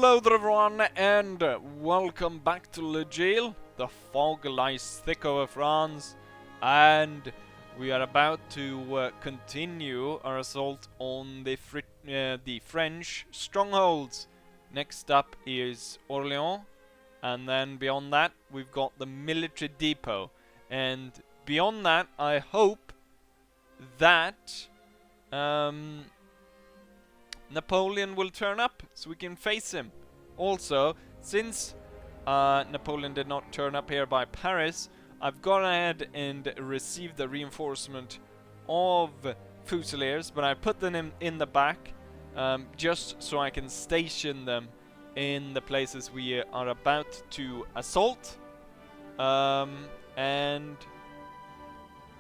Hello there everyone, and welcome back to Le Jail. The fog lies thick over France, and we are about to continue our assault on the French strongholds. Next up is Orléans, and then beyond that we've got the military depot. And beyond that, I hope that Napoleon will turn up so we can face him. Also, since Napoleon did not turn up here by Paris, I've gone ahead and received the reinforcement of Fusiliers, but I put them in the back just so I can station them in the places we are about to assault. And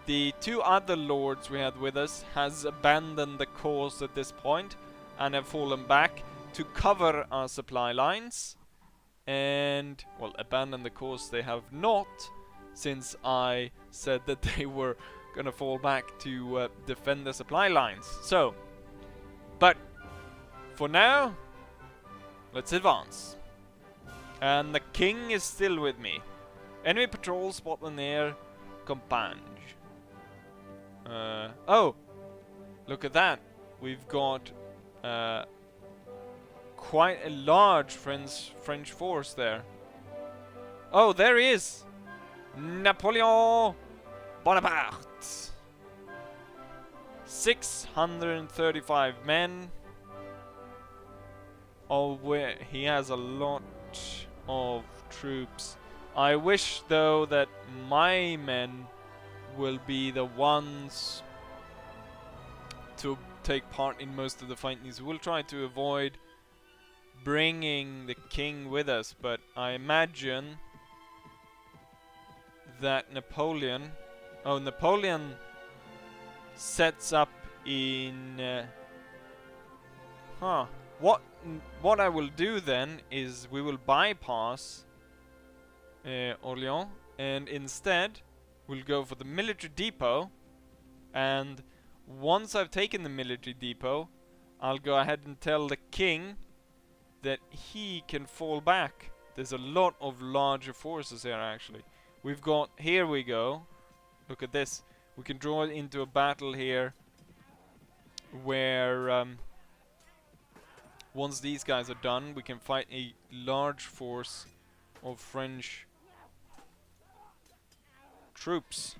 the two other lords we had with us has abandoned the cause at this point and have fallen back to cover our supply lines. And, well, abandon the course they have not, since I said that they were gonna fall back to defend the supply lines. So, but for now, let's advance. And the king is still with me. Enemy patrol spotted near Compagne. Oh, look at that. We've got quite a large French force there. Oh, there he is! Napoleon Bonaparte! 635 men. Oh, where he has a lot of troops. I wish, though, that my men will be the ones to take part in most of the fightings. We'll try to avoid bringing the king with us, but I imagine that Napoleon sets up in what I will do then is we will bypass Orléans, and instead we'll go for the military depot. And once I've taken the military depot, I'll go ahead and tell the king that he can fall back. There's a lot of larger forces here, actually. We've got, here we go. Look at this. We can draw into a battle here where once these guys are done, we can fight a large force of French troops.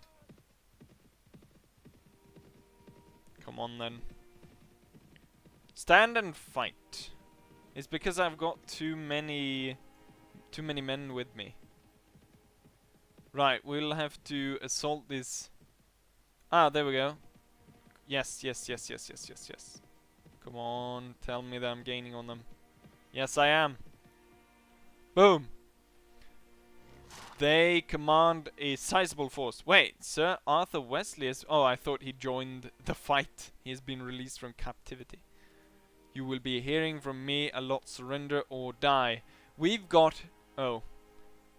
Come on then. Stand and fight. It's because I've got too many men with me. Right, we'll have to assault this. Ah, there we go. Yes. Come on, tell me that I'm gaining on them. Yes, I am. Boom. They command a sizable force. Wait, Sir Arthur Wesley is... Oh, I thought he joined the fight. He has been released from captivity. You will be hearing from me a lot. Surrender or die. We've got... Oh.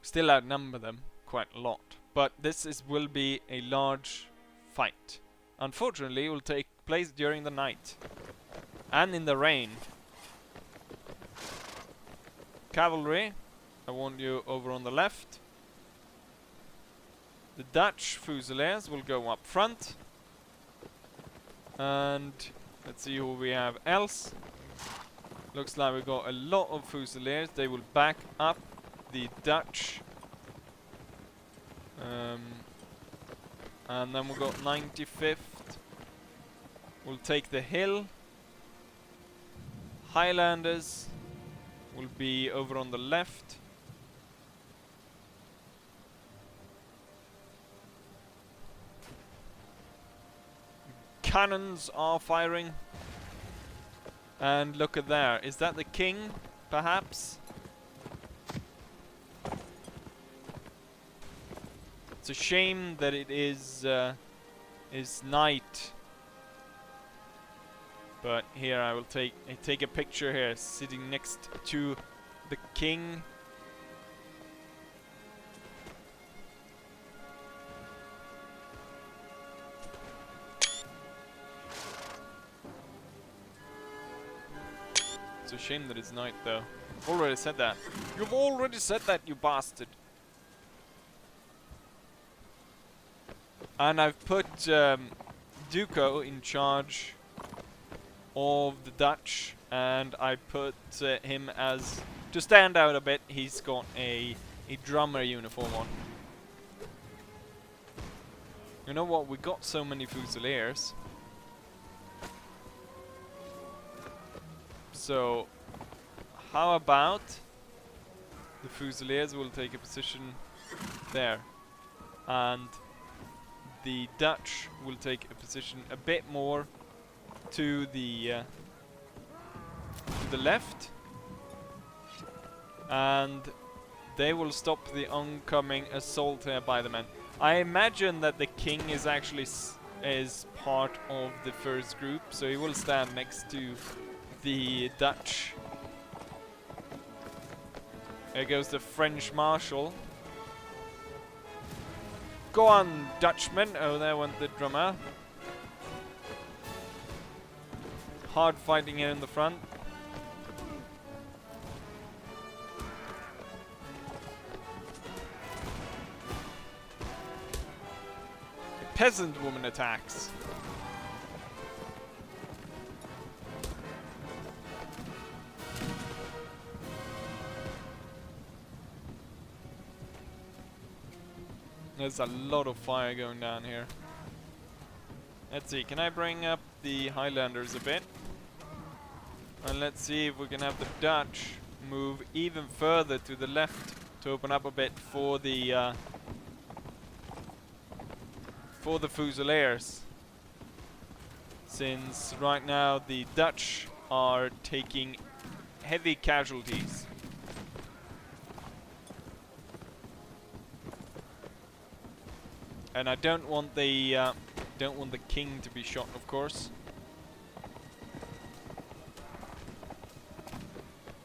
Still outnumber them quite a lot. But this will be a large fight. Unfortunately, it will take place during the night. And in the rain. Cavalry. I want you over on the left. The Dutch Fusiliers will go up front. And let's see who we have else. Looks like we got a lot of Fusiliers. They will back up the Dutch. And then we've got 95th. We'll take the hill. Highlanders will be over on the left. Cannons are firing. And look at there. Is that the king, perhaps? It's a shame that it is night. But here I will take a picture here, sitting next to the king. It's a shame that it's night, though. Already said that. You've already said that, you bastard. And I've put Duco in charge of the Dutch, and I put him as, to stand out a bit, he's got a drummer uniform on. You know what, we got so many Fusiliers. So, how about the Fusiliers will take a position there, and the Dutch will take a position a bit more to the left, and they will stop the oncoming assault here by the men. I imagine that the king is actually is part of the first group, so he will stand next to the Dutch. There goes the French Marshal. Go on, Dutchman! Oh, there went the drummer. Hard fighting here in the front. A peasant woman attacks. There's a lot of fire going down here. Let's see, can I bring up the Highlanders a bit? And let's see if we can have the Dutch move even further to the left to open up a bit for the Fusiliers. Since right now the Dutch are taking heavy casualties. And I don't want the king to be shot, of course.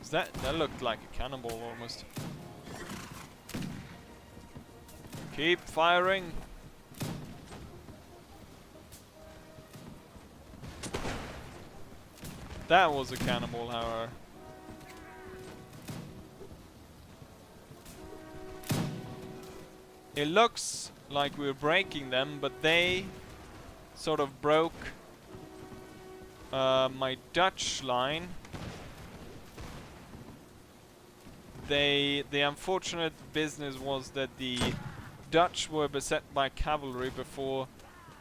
That looked like a cannonball almost. Keep firing. That was a cannonball, however. It looks like we're breaking them, but they sort of broke my Dutch line. The unfortunate business was that the Dutch were beset by cavalry before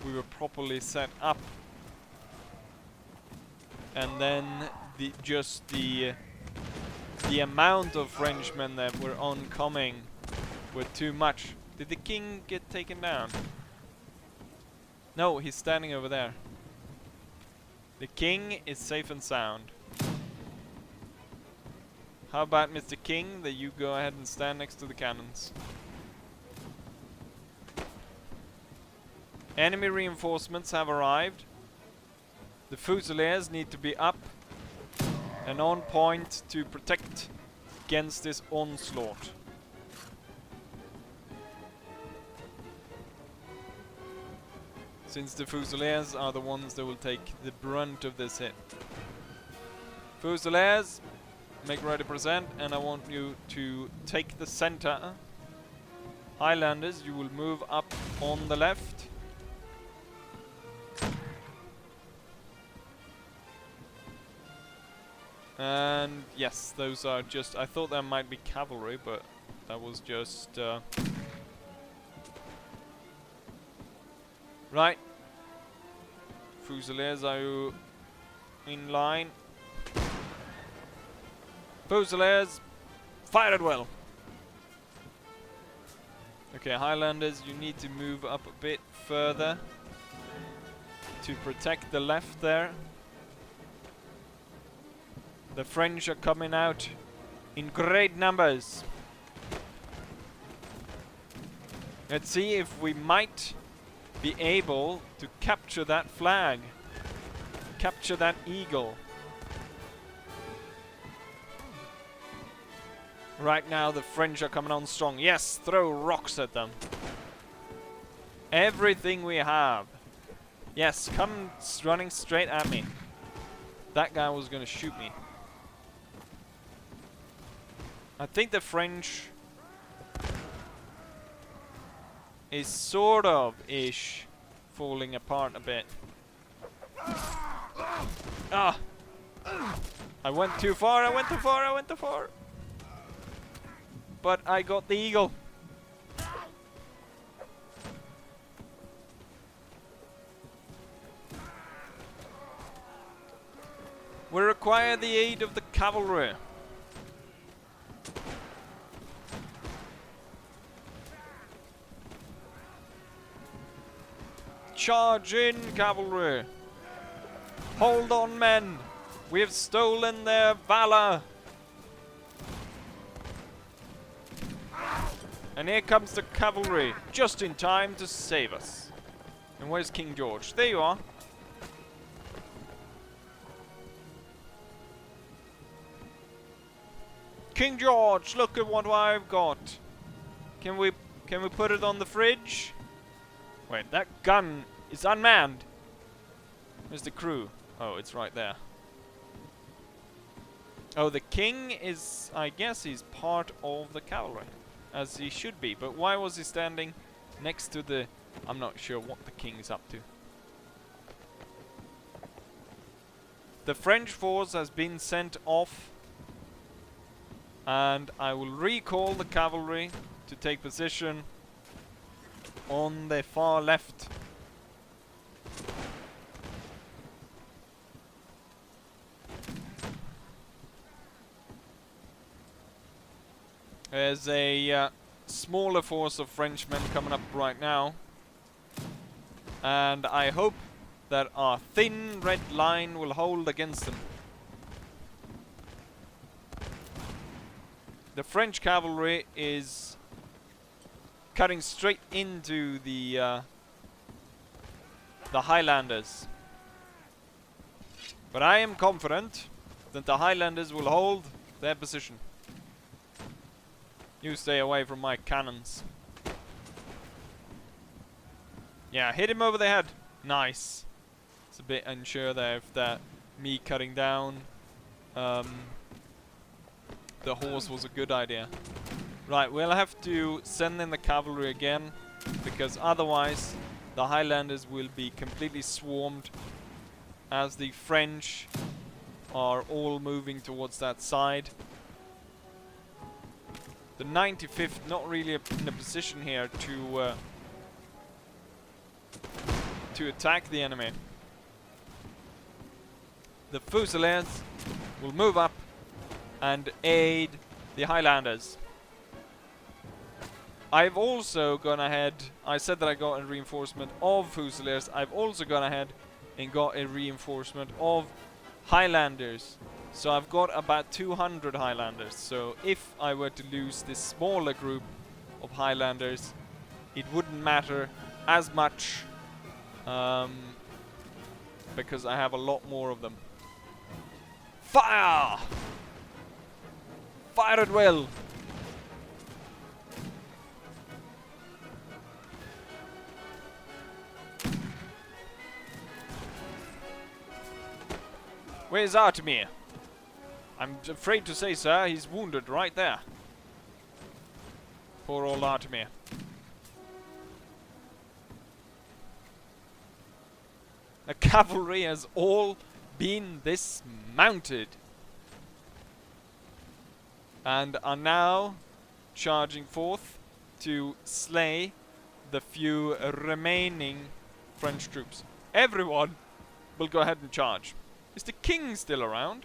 we were properly set up, and then the amount of Frenchmen that were oncoming were too much. Did the king get taken down? No, he's standing over there. The king is safe and sound. How about Mr. King, that you go ahead and stand next to the cannons? Enemy reinforcements have arrived. The Fusiliers need to be up and on point to protect against this onslaught. Since the Fusiliers are the ones that will take the brunt of this hit. Fusiliers, make ready to present, and I want you to take the center. Highlanders, you will move up on the left. And yes, those are just, I thought there might be cavalry, but that was just right. Fusiliers, are you in line? Fusiliers, fire at will. Okay, Highlanders, you need to move up a bit further to protect the left there. The French are coming out in great numbers. Let's see if we might be able to capture that flag. Capture that eagle. Right now the French are coming on strong. Yes, throw rocks at them. Everything we have. Yes, come running straight at me. That guy was gonna shoot me. I think the French is sort of ish falling apart a bit. Ah! I went too far, I went too far, I went too far. But I got the eagle. We require the aid of the cavalry. Charge in, cavalry! Hold on, men! We have stolen their valor! And here comes the cavalry, just in time to save us. And where's King George? There you are. King George, look at what I've got. Can we put it on the fridge? Wait, that gun is unmanned. Where's the crew? Oh, it's right there. Oh, the king is, I guess he's part of the cavalry. As he should be. But why was he standing next to the... I'm not sure what the king is up to. The French force has been sent off. And I will recall the cavalry to take position on the far left. There's a smaller force of Frenchmen coming up right now. And I hope that our thin red line will hold against them. The French cavalry is cutting straight into the Highlanders. But I am confident that the Highlanders will hold their position. You stay away from my cannons. Yeah, hit him over the head. Nice. It's a bit unsure there if that me cutting down the horse was a good idea. Right, we'll have to send in the cavalry again, because otherwise the Highlanders will be completely swarmed as the French are all moving towards that side. The 95th not really in a position here to attack the enemy. The Fusiliers will move up and aid the Highlanders. I've also gone ahead, I said that I got a reinforcement of Fusiliers. I've also gone ahead and got a reinforcement of Highlanders. So I've got about 200 Highlanders. So if I were to lose this smaller group of Highlanders, it wouldn't matter as much, because I have a lot more of them. Fire! Fire at will! Where's Artemir? I'm afraid to say, sir, he's wounded right there. Poor old Artemir. The cavalry has all been dismounted and are now charging forth to slay the few remaining French troops. Everyone will go ahead and charge. Is the king still around?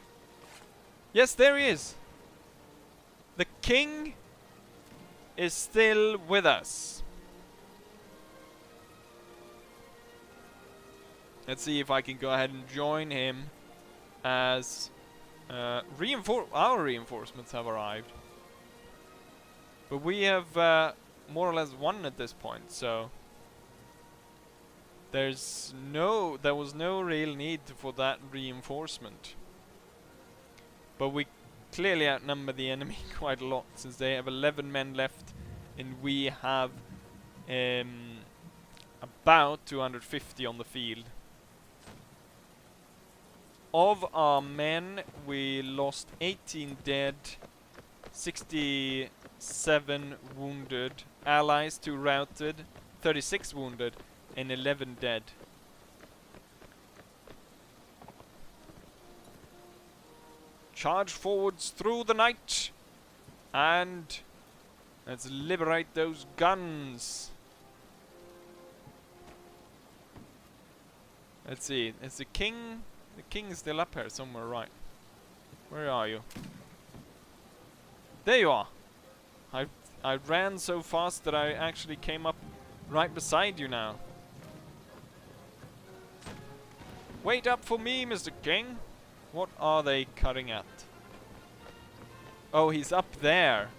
Yes, there he is. The king is still with us. Let's see if I can go ahead and join him as our reinforcements have arrived. But we have more or less won at this point, so there was no real need for that reinforcement. But we clearly outnumber the enemy quite a lot, since they have 11 men left and we have about 250 on the field. Of our men, we lost 18 dead 67 wounded. Allies 2 routed. 36 wounded. And 11 dead. Charge forwards through the night. And let's liberate those guns. Let's see. Is the king? The king is still up here somewhere, right? Where are you? There you are. I ran so fast that I actually came up right beside you now. Wait up for me, Mr. King. What are they cutting at? Oh, he's up there.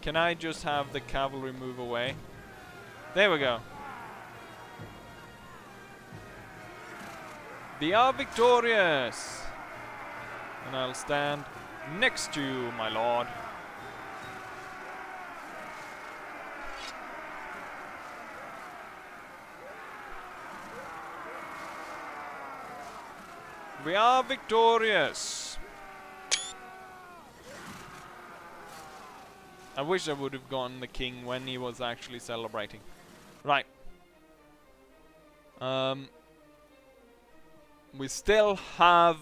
Can I just have the cavalry move away? There we go. We are victorious. And I'll stand next to you, my lord. We are victorious. I wish I would have gotten the king when he was actually celebrating. Right. We still have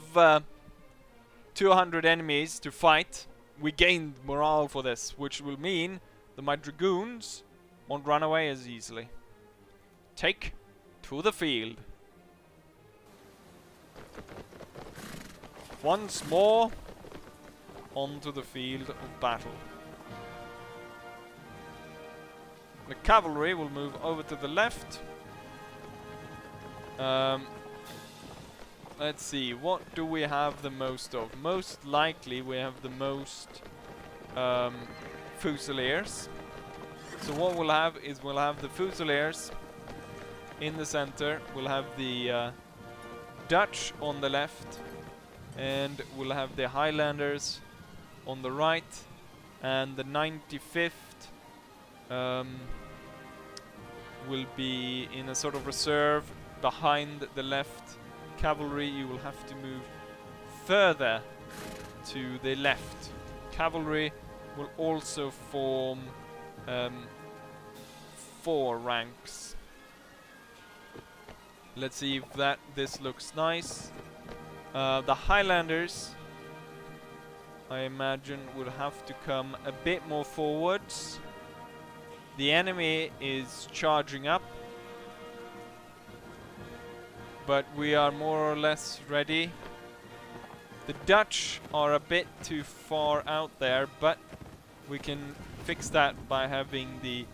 200 enemies to fight. We gained morale for this, which will mean that my dragoons won't run away as easily. Take to the field. Once more, onto the field of battle. The cavalry will move over to the left. Let's see, what do we have the most of? Most likely we have the most Fusiliers. So what we'll have is we'll have the Fusiliers in the center. We'll have the Dutch on the left. And we'll have the Highlanders on the right. And the 95th will be in a sort of reserve behind the left cavalry. You will have to move further to the left. Cavalry will also form 4 ranks. Let's see if this looks nice. The Highlanders, I imagine, will have to come a bit more forwards. The enemy is charging up, but we are more or less ready. The Dutch are a bit too far out there, but we can fix that by having the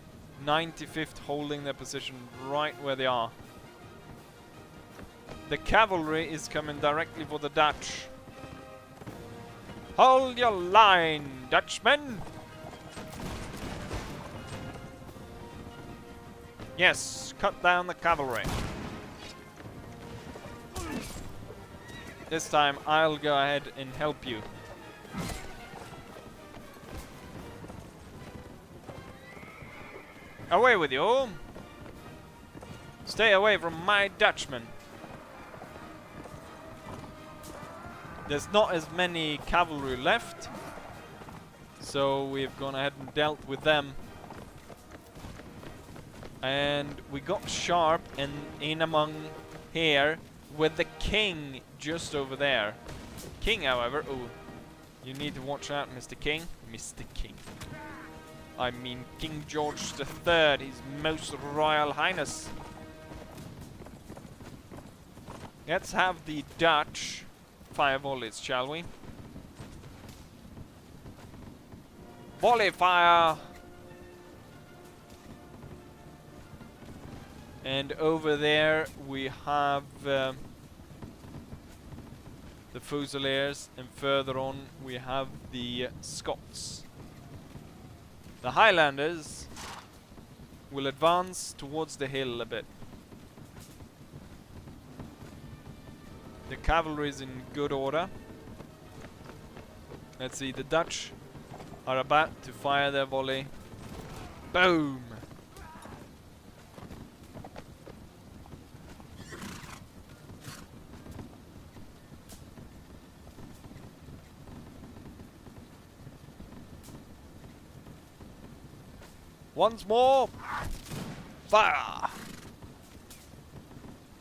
95th holding their position right where they are. The cavalry is coming directly for the Dutch. Hold your line, Dutchmen! Yes, cut down the cavalry. This time I'll go ahead and help you. Away with you! Stay away from my Dutchmen. There's not as many cavalry left, so we've gone ahead and dealt with them. And we got sharp and in among here with the king just over there. King, however, oh, you need to watch out, Mr. King. Mr. King. I mean King George III, His Most Royal Highness. Let's have the Dutch fire volleys, shall we? Volley fire! And over there we have the Fusiliers, and further on we have the Scots. The Highlanders will advance towards the hill a bit. The cavalry is in good order. Let's see, the Dutch are about to fire their volley. Boom! Once more! Fire!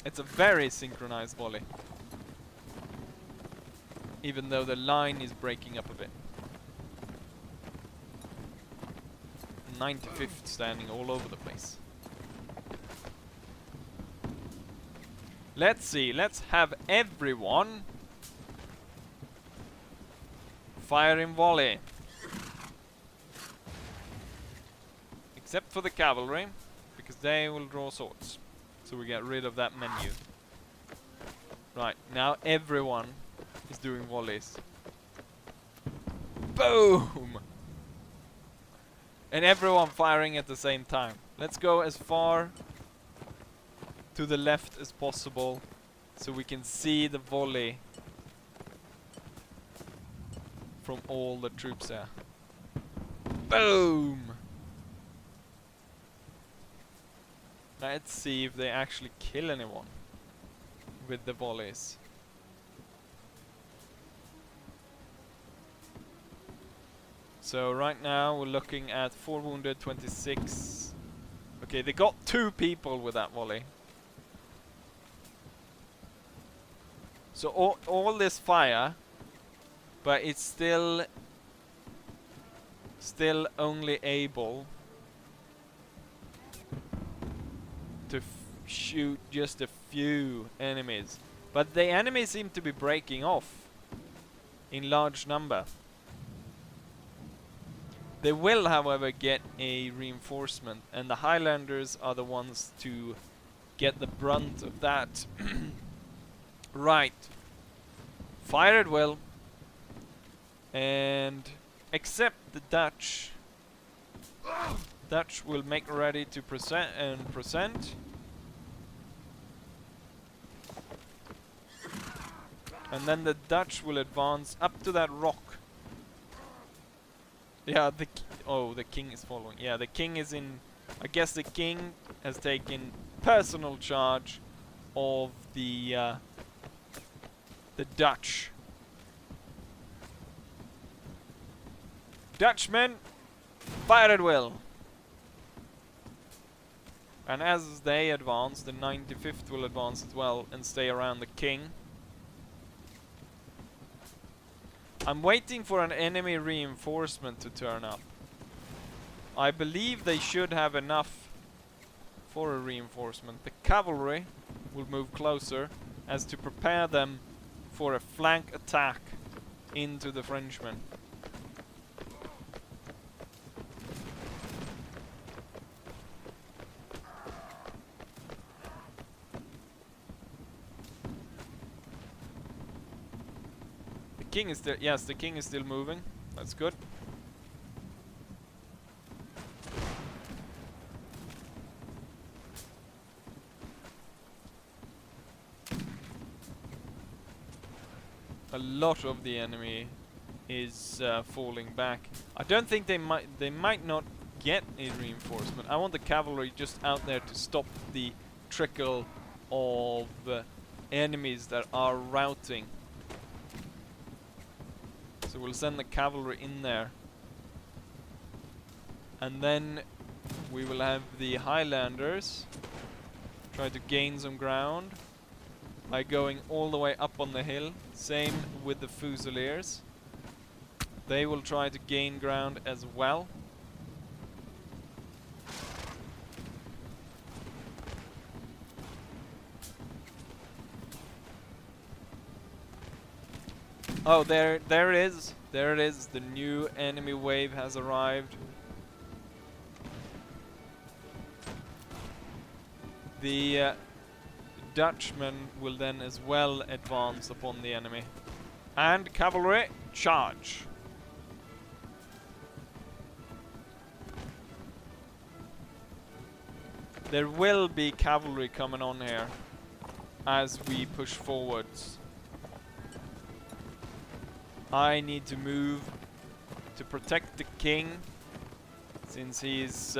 It's a very synchronized volley. Even though the line is breaking up a bit. 95th standing all over the place. Let's see, let's have everyone fire in volley. Except for the cavalry, because they will draw swords. So we get rid of that menu. Right, now everyone is doing volleys. Boom! And everyone firing at the same time. Let's go as far to the left as possible so we can see the volley from all the troops there. Boom! Let's see if they actually kill anyone with the volleys. So right now we're looking at 4 wounded, 26. Okay, they got 2 people with that volley. So all this fire, but it's still only able to shoot just a few enemies. But the enemies seem to be breaking off in large number. They will, however, get a reinforcement, and the Highlanders are the ones to get the brunt of that. Right. Fire at will. And except the Dutch. Dutch will make ready to present. And then the Dutch will advance up to that rock. Yeah, the king is following. Yeah, the king is in. I guess the king has taken personal charge of the Dutch. Dutchmen, fire at will. And as they advance, the 95th will advance as well and stay around the king. I'm waiting for an enemy reinforcement to turn up. I believe they should have enough for a reinforcement. The cavalry will move closer as to prepare them for a flank attack into the Frenchmen. King is still, yes, the king is still moving. That's good. A lot of the enemy is falling back. I don't think they might not get a reinforcement. I want the cavalry just out there to stop the trickle of enemies that are routing. So we'll send the cavalry in there. And then we will have the Highlanders try to gain some ground by going all the way up on the hill. Same with the Fusiliers. They will try to gain ground as well. Oh, there it is. There it is. The new enemy wave has arrived. The Dutchmen will then as well advance upon the enemy. And cavalry, charge! There will be cavalry coming on here as we push forwards. I need to move to protect the king, since he's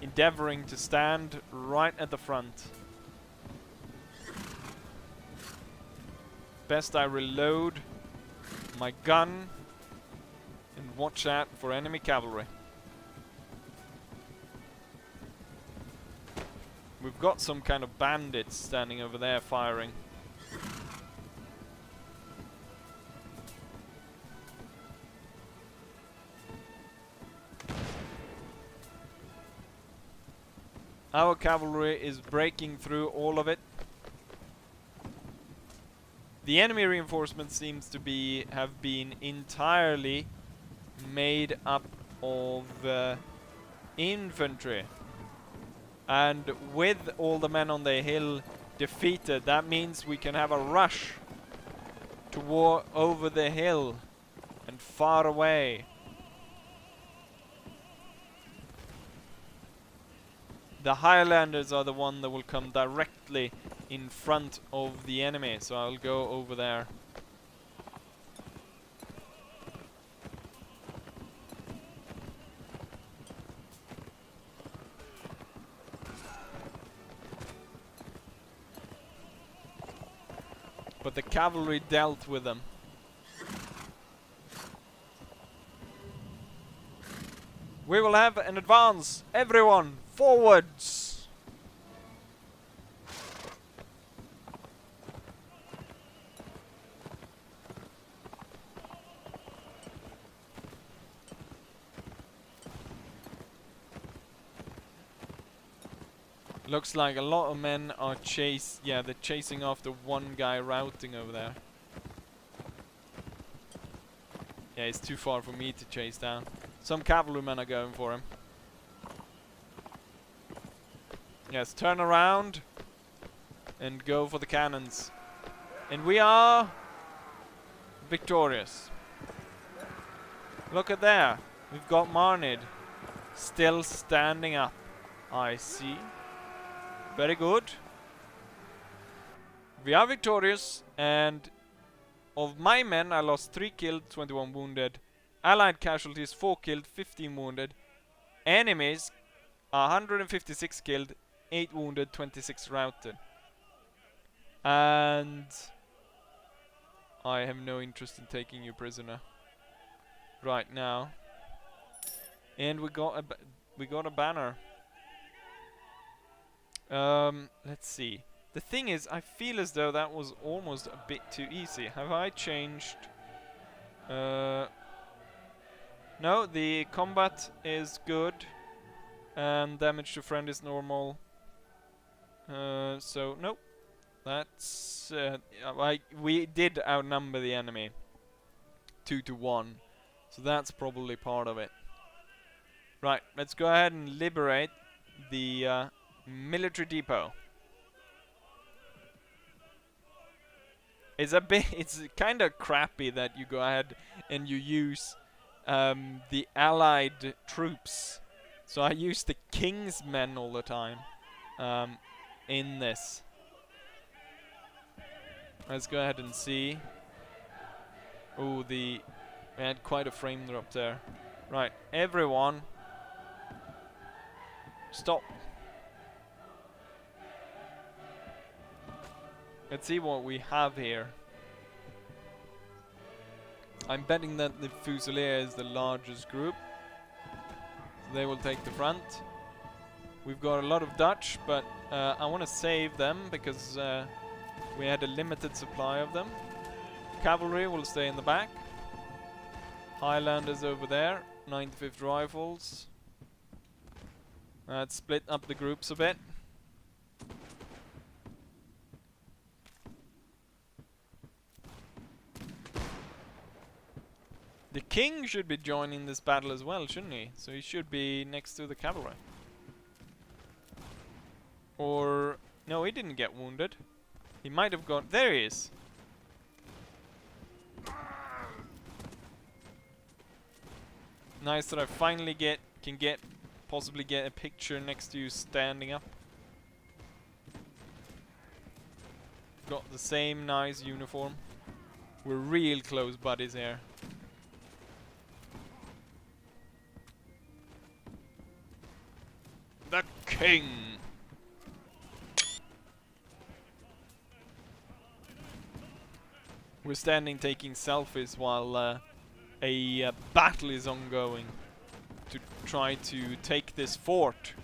endeavoring to stand right at the front. Best I reload my gun and watch out for enemy cavalry. We've got some kind of bandits standing over there firing. Our cavalry is breaking through all of it. The enemy reinforcement seems to have been entirely made up of infantry. And with all the men on the hill defeated, that means we can have a rush to war over the hill and far away. The Highlanders are the one that will come directly in front of the enemy, so I'll go over there. But the cavalry dealt with them. We will have an advance. Everyone, forwards! Looks like a lot of men are they're chasing after one guy routing over there. Yeah, it's too far for me to chase down. Some cavalrymen are going for him. Yes, turn around and go for the cannons. And we are victorious. Look at there. We've got Marnid still standing up. I see. Very good. We are victorious, and of my men I lost 3 killed, 21 wounded. Allied casualties 4 killed, 15 wounded. Enemies 156 killed, 8 wounded, 26 routed. And I have no interest in taking you prisoner right now. And we got a banner. Let's see. The thing is, I feel as though that was almost a bit too easy. Have I changed? No, the combat is good. And damage to friend is normal. So, nope. That's... we did outnumber the enemy. 2 to 1. So that's probably part of it. Right, let's go ahead and liberate the military depot. It's a bit... It's kind of crappy that you go ahead and you use the allied troops. So I use the king's men all the time in this. Let's go ahead and see. Oh, we had quite a frame drop there. Right, everyone, stop. Let's see what we have here. I'm betting that the Fusilier is the largest group. They will take the front. We've got a lot of Dutch, but I want to save them because we had a limited supply of them. Cavalry will stay in the back. Highlanders over there. 95th Rifles. Let's split up the groups a bit. The king should be joining this battle as well, shouldn't he? So he should be next to the cavalry. Or... no, he didn't get wounded. He might have got... there he is! Nice that I finally can possibly get a picture next to you standing up. Got the same nice uniform. We're real close buddies here. The king! We're standing taking selfies while a battle is ongoing to try to take this fort.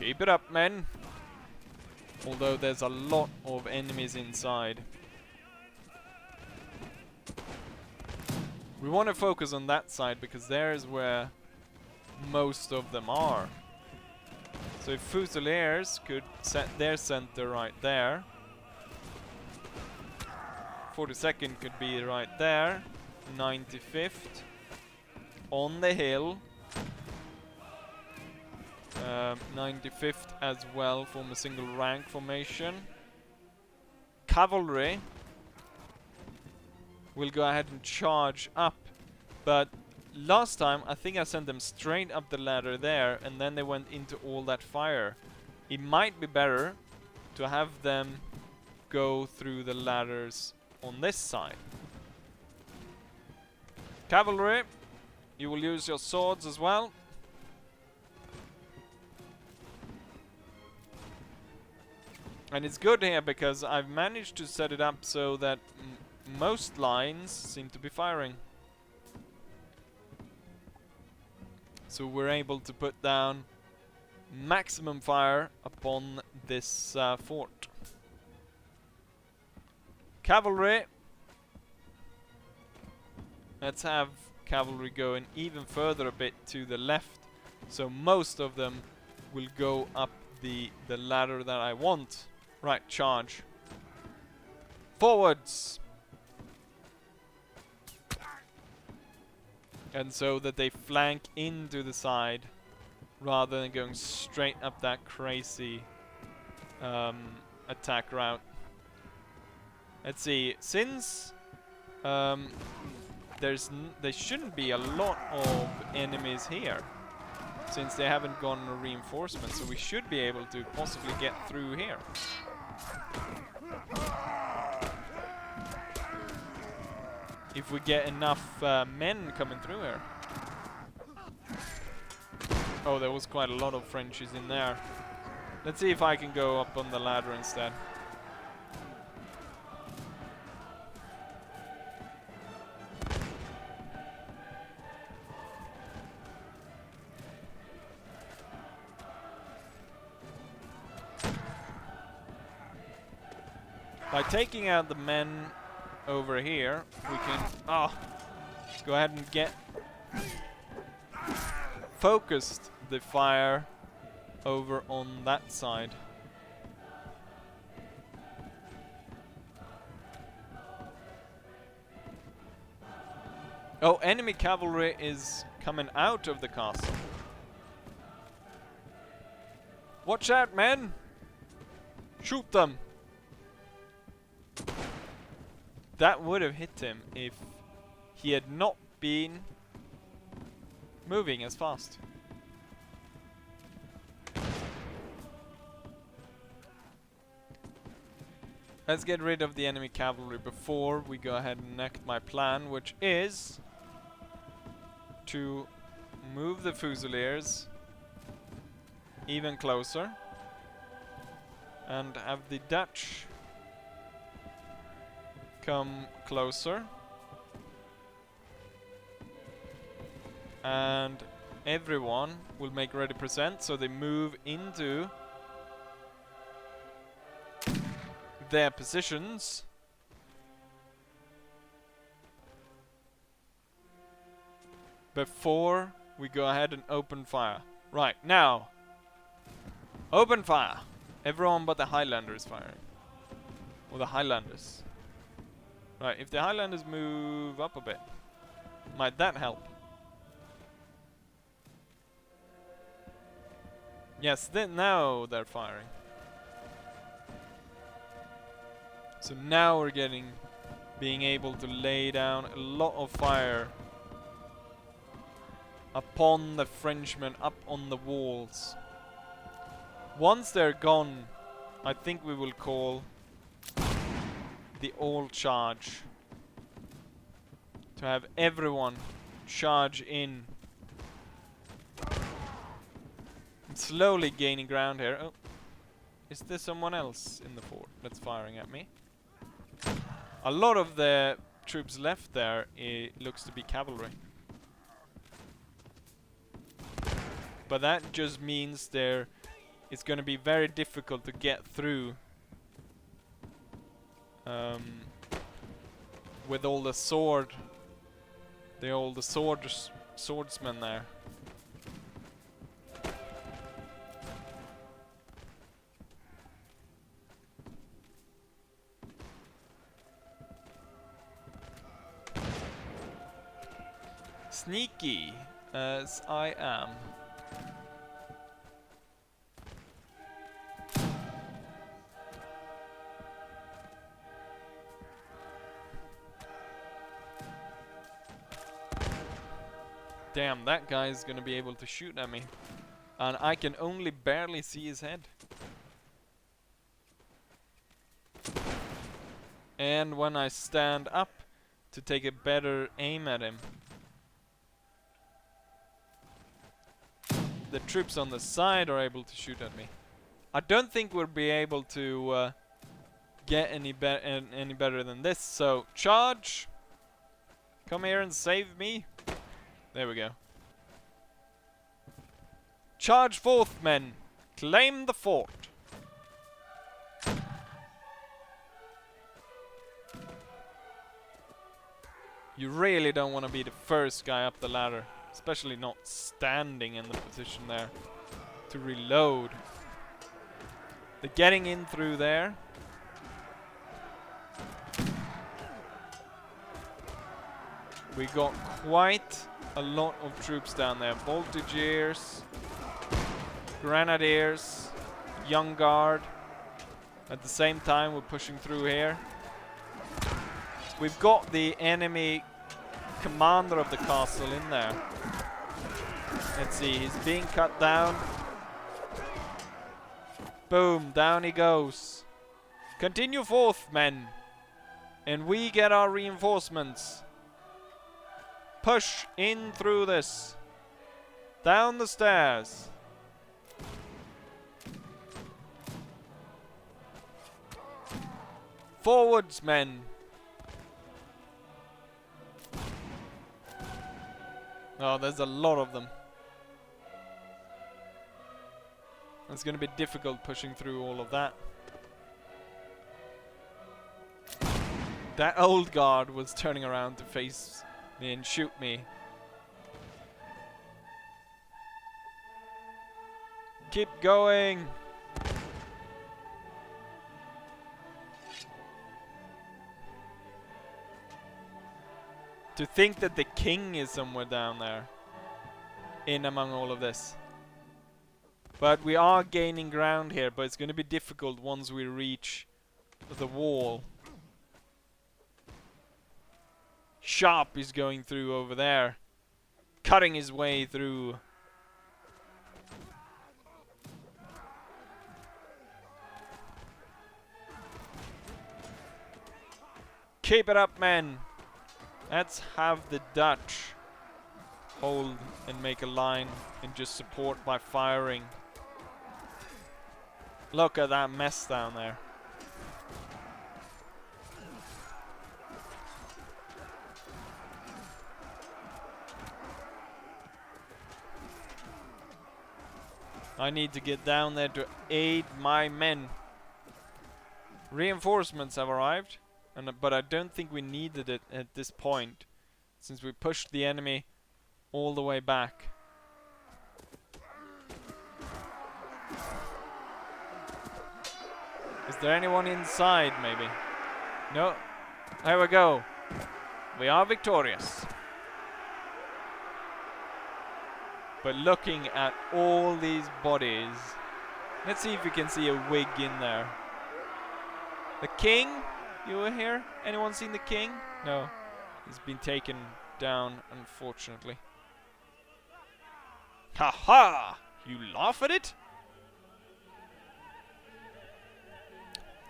Keep it up, men. Although there's a lot of enemies inside. We want to focus on that side because there's where most of them are. So if Fusiliers could set their center right there. 42nd could be right there. 95th on the hill. 95th as well, form a single rank formation. Cavalry will go ahead and charge up, but last time I think I sent them straight up the ladder there and then they went into all that fire. It might be better to have them go through the ladders on this side. Cavalry, you will use your swords as well. And it's good here because I've managed to set it up so that most lines seem to be firing. So we're able to put down maximum fire upon this fort. Cavalry. Let's have cavalry going even further a bit to the left. So most of them will go up the ladder that I want. Right, charge. Forwards! And so that they flank into the side rather than going straight up that crazy attack route. Let's see, since there shouldn't be a lot of enemies here, since they haven't gotten a reinforcement, so we should be able to possibly get through here. If we get enough men coming through here. Oh, there was quite a lot of Frenchies in there. Let's see if I can go up on the ladder instead. By taking out the men over here, we can go ahead and get focused the fire over on that side. Oh, enemy cavalry is coming out of the castle. Watch out, men! Shoot them! That would have hit him if he had not been moving as fast. Let's get rid of the enemy cavalry before we go ahead and enact my plan, which is to move the Fusiliers even closer and have the Dutch come closer, and everyone will make ready present, so they move into their positions. Before we go ahead and open fire. Right, now open fire. Everyone but the Highlanders firing. Or the Highlanders. Right, if the Highlanders move up a bit, might that help? Yes, now they're firing. So now we're being able to lay down a lot of fire upon the Frenchmen, up on the walls. Once they're gone, I think we will call the all charge, to have everyone charge in. I'm slowly gaining ground here. Oh, is there someone else in the fort that's firing at me? A lot of the troops left there, it looks to be cavalry, but that just means they're it's going to be very difficult to get through with all the swordsmen there. Sneaky as I am. Damn, that guy's gonna be able to shoot at me. And I can only barely see his head. And when I stand up to take a better aim at him, the troops on the side are able to shoot at me. I don't think we'll be able to get any better than this. So, charge! Come here and save me. There we go. Charge forth, men! Claim the fort! You really don't want to be the first guy up the ladder. Especially not standing in the position there to reload. They're getting in through there. We got quite a lot of troops down there. Voltigeurs, Grenadiers, Young Guard. At the same time, we're pushing through here. We've got the enemy commander of the castle in there. Let's see, he's being cut down. Boom, down he goes. Continue forth, men. And we get our reinforcements. Push in through this. Down the stairs. Forwards, men. Oh, there's a lot of them. It's going to be difficult pushing through all of that. That old guard was turning around to face me and shoot me. Keep going! To think that the king is somewhere down there, in among all of this. But we are gaining ground here, but it's going to be difficult once we reach the wall. Sharp is going through over there, cutting his way through. Keep it up, men! Let's have the Dutch hold and make a line and just support by firing. Look at that mess down there. I need to get down there to aid my men. Reinforcements have arrived, but I don't think we needed it at this point, since we pushed the enemy all the way back. Is there anyone inside, maybe? No. There we go. We are victorious. But looking at all these bodies, let's see if we can see a wig in there. The king? You were here? Anyone seen the king? No. He's been taken down, unfortunately. Ha ha! You laugh at it?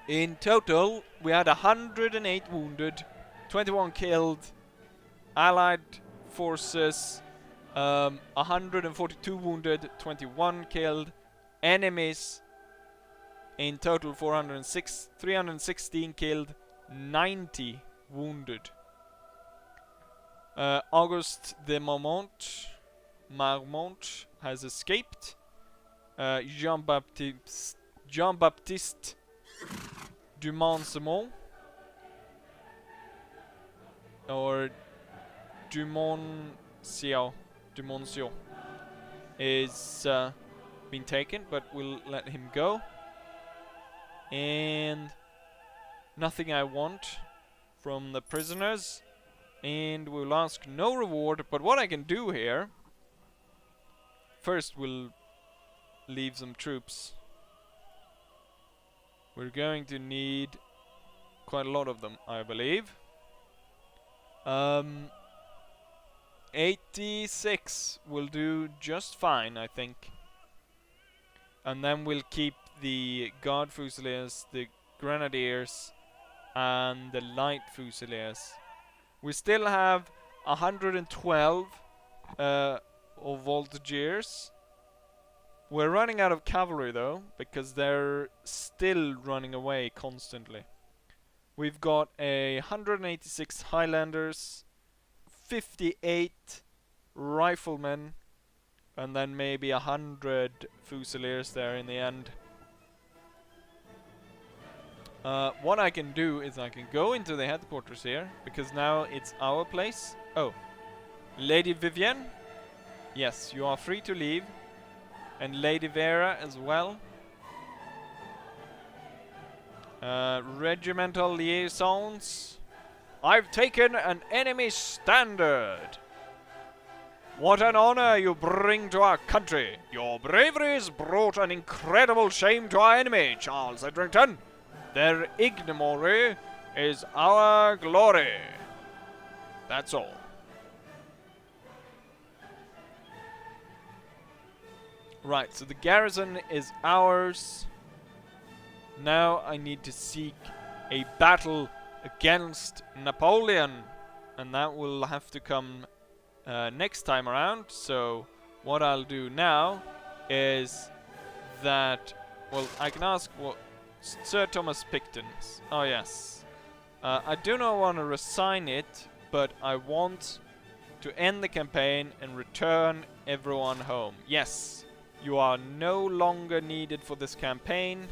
In total, we had 108 wounded, 21 killed, Allied forces, 142 wounded, 21 killed, enemies, in total 316 killed, 90 wounded. Auguste de Marmont has escaped, Jean-Baptiste Dumonsimon or Dumoncio is been taken, but we'll let him go. And nothing I want from the prisoners, and we'll ask no reward. But what I can do here, first we'll leave some troops. We're going to need quite a lot of them, I believe. 86 will do just fine, I think. And then we'll keep the Guard Fusiliers, the Grenadiers, and the Light Fusiliers. We still have 112 of Voltigeurs. We're running out of cavalry though, because they're still running away constantly. We've got 186 Highlanders, 58 riflemen, and then maybe 100 Fusiliers there in the end. What I can do is I can go into the headquarters here, because now it's our place. Oh, Lady Vivienne? Yes, you are free to leave. And Lady Vera as well. Regimental liaisons. I've taken an enemy standard. What an honor you bring to our country. Your bravery has brought an incredible shame to our enemy, Charles Edrington. Their ignominy is our glory. That's all. Right, so the garrison is ours. Now I need to seek a battle against Napoleon, and that will have to come next time around. So what I'll do now is that, well, I can ask what Sir Thomas Picton's. Oh yes, I do not want to resign it, but I want to end the campaign and return everyone home. Yes. You are no longer needed for this campaign.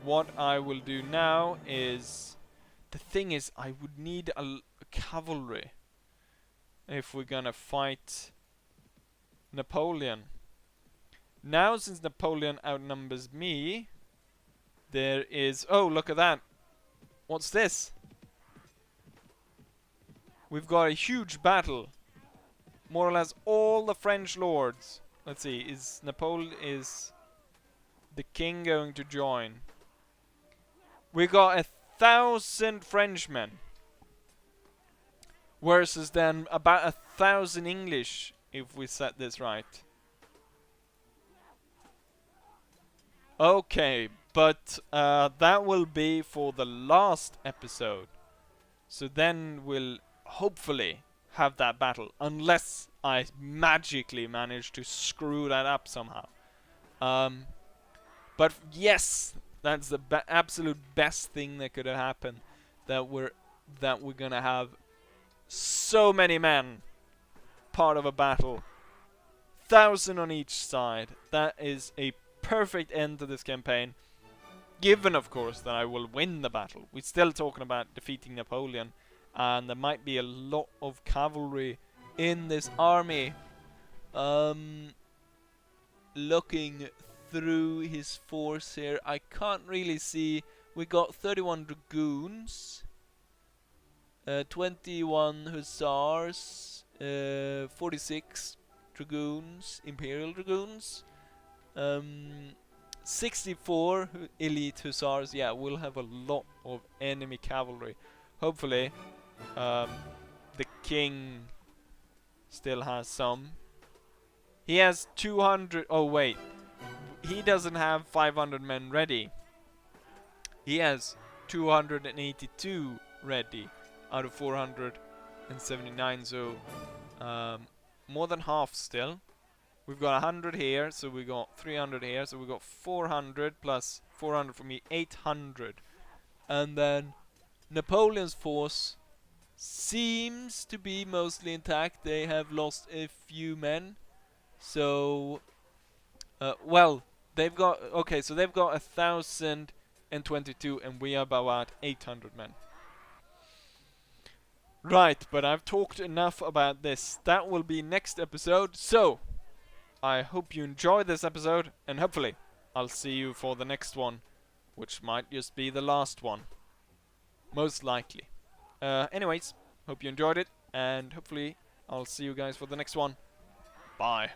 What I will do now is... The thing is, I would need a cavalry if we're gonna fight Napoleon. Now, since Napoleon outnumbers me, there is... Oh, look at that. What's this? We've got a huge battle. More or less all the French lords. Let's see, is the king going to join? We got 1,000 Frenchmen versus then about 1,000 English, if we set this right. Okay, but that will be for the last episode. So then we'll hopefully have that battle, unless I magically manage to screw that up somehow. But yes, that's the absolute best thing that could have happened. That we're gonna have so many men part of a battle, 1,000 on each side. That is a perfect end to this campaign. Given, of course, that I will win the battle. We're still talking about defeating Napoleon. And there might be a lot of cavalry in this army. Looking through his force here, I can't really see. We got 31 dragoons, 21 hussars, 46 dragoons, imperial dragoons, 64 elite hussars. Yeah, we'll have a lot of enemy cavalry. Hopefully. The king still has some. He has 200. Oh wait, he doesn't have 500 men ready. He has 282 ready out of 479. So more than half still. We've got 100 here, so we got 300 here, so we got 400 plus 400 for me, 800. And then Napoleon's force seems to be mostly intact. They have lost a few men, So, well, they've got okay. So they've got 1,022, and we have about 800 men. Right, but I've talked enough about this. That will be next episode. So, I hope you enjoyed this episode, and hopefully, I'll see you for the next one, which might just be the last one. Most likely. Anyways, hope you enjoyed it, and hopefully, I'll see you guys for the next one. Bye.